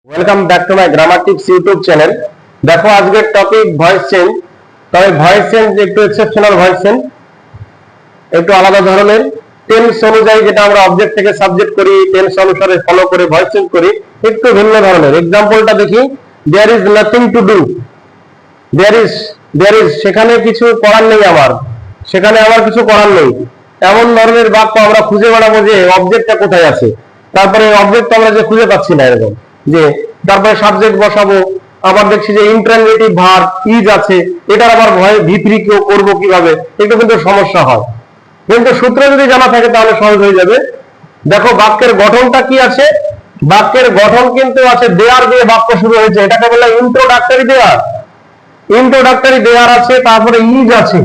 Welcome back to my grammar tips YouTube channel. দেখো আজকের topic voice change. তবে voice change একটু exceptional voice change, একটু আলাদা ধরনের। টেন্স অনুযায়ী যেটা আমরা অবজেক্ট থেকে সাবজেক্ট করি, টেন্স অনুসারে ফলো করে ভয়েস চেঞ্জ করি, একটু ভিন্ন ধরনের। এক্সাম্পলটা দেখি, there is nothing to do. There is সেখানে কিছু করার নেই আমার, সেখানে আমার কিছু করার নেই। এমন ধরনের বাক্য আমরা খুঁজে বেড়াবো যে অবজেক্টটা কোথায় আছে, তারপরে অবজেক্ট আমরা যে খুঁজে পাচ্ছি না এরকম, যে তারপরে সাবজেক্ট বসাবো, আবার দেখছি যে ইন্টারনেটিভ ভার্ব ইজ আছে, এটার আবার ভয় ভিতরি করবো কিভাবে, একটু কিন্তু সমস্যা হয়। কিন্তু সূত্র যদি জানা থাকে তাহলে সহজ হয়ে যাবে। দেখো বাক্যের গঠনটা কি আছে, বাক্যের গঠন কিন্তু আছে দেয়ার দিয়ে বাক্য শুরু হয়েছে, এটাকে বলে ইন্ট্রোডাক্টরি দেয়ার। ইন্ট্রোডাক্টরি দেয়ার আছে, তারপরে ইজ আছে,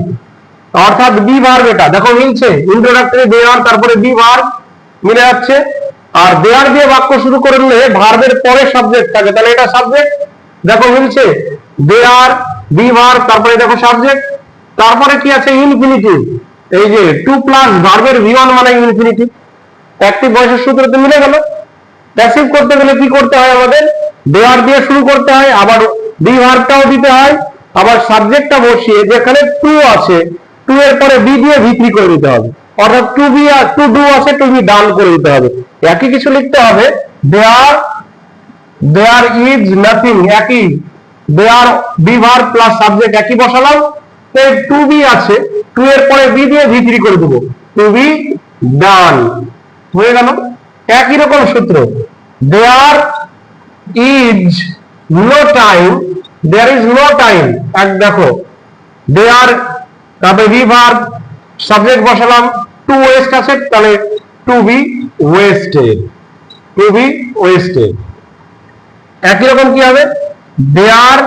অর্থাৎ বি ভার্ব। এটা দেখো মিলছে, ইন্ট্রোডাক্টরি দেয়ার তারপরে বি ভার্ব মিলে যাচ্ছে। আর দেয়ার দিয়ে বাক্য শুরু করলে ভার্বের পরে সাবজেক্ট থাকে, তাহলে এটা সাবজেক্ট। দেখো মিলছে, দেয়ার বি ভার্ব তারপরে দেখো সাবজেক্ট, তারপরে কি আছে ইনফিনিটিভ। এই যে টু প্লাস ভার্বের ভি1 মানে ইনফিনিটিভ। অ্যাকটিভ ভয়েসের সূত্রতে মিলে গেল। প্যাসিভ করতে গেলে কি করতে হয়, আমাদের দেয়ার দিয়ে শুরু করতে হয়, আবার বি ভার্বটাও দিতে হয়, আবার সাবজেক্টটা বসিয়ে যেখানে টু আছে, টু এর পরে বি দিয়ে ভি3 করে দিতে হবে, অর্থাৎ to be are to do আছে, টু বি ডান করে দিতে হবে। একই কিছু লিখতে হবে, দেয়ার ইজ নাথিং, একই there be verb plus subject একই বসালাম, টু বি আছে, টু এর পরে বি দিয়ে ভি3 করে দেবো, টু বি ডান হয়ে গেল। একই রকম সূত্র, there is no time, there is no time, এক দেখো দেয়ার তারপরে বি ভার্ব সাবজেক্ট বসালাম, টু ওয়েস্ট আছে, তাহলে to be wasted, to be wasted. একই রকম কি হবে, there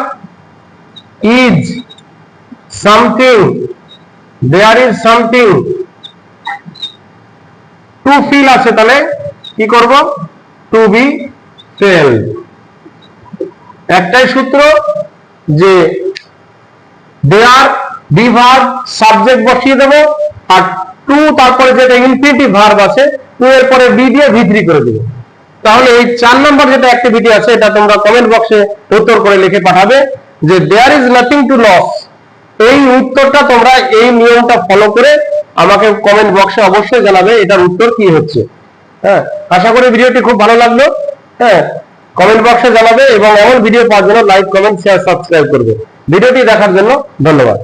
is something, there is something, to fill আছে, তাহলে কি করব, টু বি ফেল্ড। একটাই সূত্র, যে দেয়ার বি ভার্ব সাবজেক্ট বসিয়ে দেবো, আর টু তারপরে যেটা ইনফিনিটিভ ভার্ব আছে, টু এর পরে বি দিয়ে ভি3 করে দেবো। তাহলে এই 4 নম্বর যেটা অ্যাক্টিভিটি আছে, এটা তোমরা কমেন্ট বক্সে উত্তর করে লিখে পাঠাবে, যে there is nothing to loss. এই উত্তরটা তোমরা এই নিয়মটা ফলো করে আমাকে কমেন্ট বক্সে অবশ্যই জানাবে এটার উত্তর কি হচ্ছে। হ্যাঁ, আশা করি ভিডিওটি খুব ভালো লাগলো। হ্যাঁ, কমেন্ট বক্সে জানাবে এবং এমন ভিডিও পাওয়ার জন্য লাইক, কমেন্ট, শেয়ার, সাবস্ক্রাইব করবে। ভিডিওটি দেখার জন্য ধন্যবাদ।